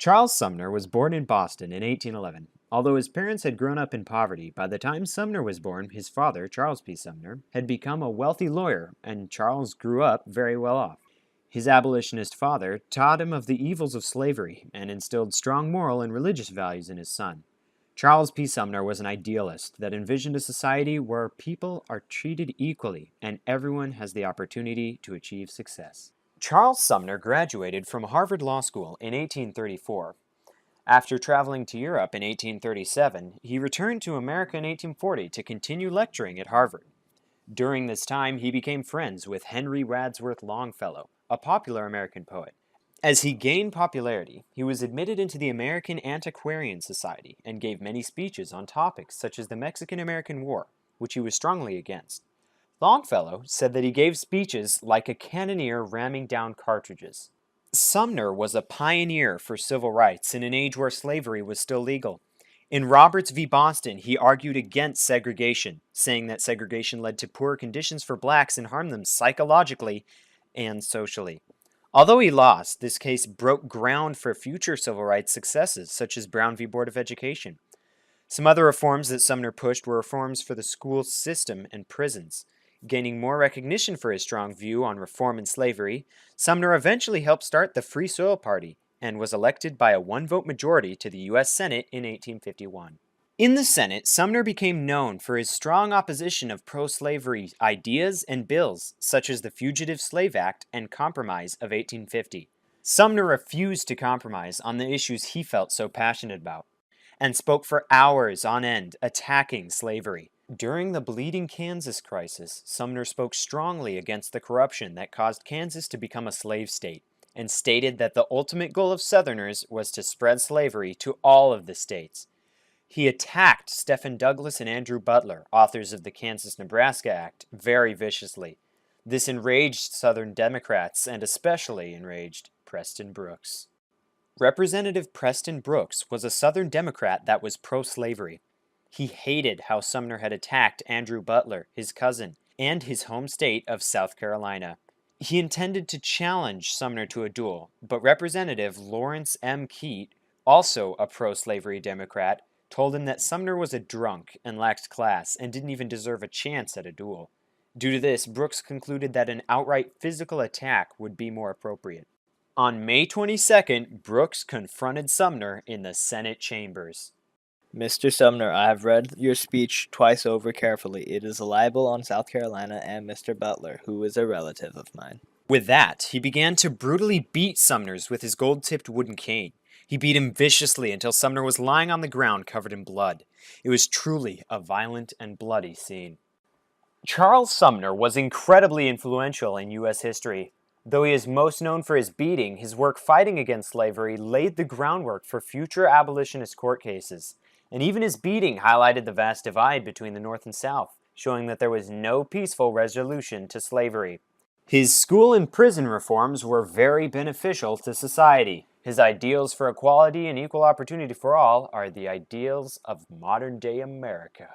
Charles Sumner was born in Boston in 1811. Although his parents had grown up in poverty, by the time Sumner was born, his father, Charles P. Sumner, had become a wealthy lawyer, and Charles grew up very well off. His abolitionist father taught him of the evils of slavery and instilled strong moral and religious values in his son. Charles P. Sumner was an idealist that envisioned a society where people are treated equally and everyone has the opportunity to achieve success. Charles Sumner graduated from Harvard Law School in 1834. After traveling to Europe in 1837, he returned to America in 1840 to continue lecturing at Harvard. During this time, he became friends with Henry Wadsworth Longfellow, a popular American poet. As he gained popularity, he was admitted into the American Antiquarian Society and gave many speeches on topics such as the Mexican-American War, which he was strongly against. Longfellow said that he gave speeches like a cannoneer ramming down cartridges. Sumner was a pioneer for civil rights in an age where slavery was still legal. In Roberts v. Boston, he argued against segregation, saying that segregation led to poor conditions for blacks and harmed them psychologically and socially. Although he lost, this case broke ground for future civil rights successes, such as Brown v. Board of Education. Some other reforms that Sumner pushed were reforms for the school system and prisons. Gaining more recognition for his strong view on reform and slavery, Sumner eventually helped start the Free Soil Party and was elected by a one-vote majority to the U.S. Senate in 1851. In the Senate, Sumner became known for his strong opposition of pro-slavery ideas and bills, such as the Fugitive Slave Act and Compromise of 1850. Sumner refused to compromise on the issues he felt so passionate about, and spoke for hours on end attacking slavery. During the Bleeding Kansas crisis, Sumner spoke strongly against the corruption that caused Kansas to become a slave state, and stated that the ultimate goal of Southerners was to spread slavery to all of the states. He attacked Stephen Douglas and Andrew Butler, authors of the Kansas-Nebraska Act, very viciously. This enraged Southern Democrats and especially enraged Preston Brooks. Representative Preston Brooks was a Southern Democrat that was pro-slavery. He hated how Sumner had attacked Andrew Butler, his cousin, and his home state of South Carolina. He intended to challenge Sumner to a duel, but Representative Lawrence M. Keitt, also a pro-slavery Democrat, told him that Sumner was a drunk and lacked class and didn't even deserve a chance at a duel. Due to this, Brooks concluded that an outright physical attack would be more appropriate. On May 22nd, Brooks confronted Sumner in the Senate chambers. Mr. Sumner, I have read your speech twice over carefully. It is a libel on South Carolina and Mr. Butler, who is a relative of mine. With that, he began to brutally beat Sumner with his gold-tipped wooden cane. He beat him viciously until Sumner was lying on the ground covered in blood. It was truly a violent and bloody scene. Charles Sumner was incredibly influential in U.S. history. Though he is most known for his beating, his work fighting against slavery laid the groundwork for future abolitionist court cases. And even his beating highlighted the vast divide between the North and South, showing that there was no peaceful resolution to slavery. His school and prison reforms were very beneficial to society. His ideals for equality and equal opportunity for all are the ideals of modern-day America.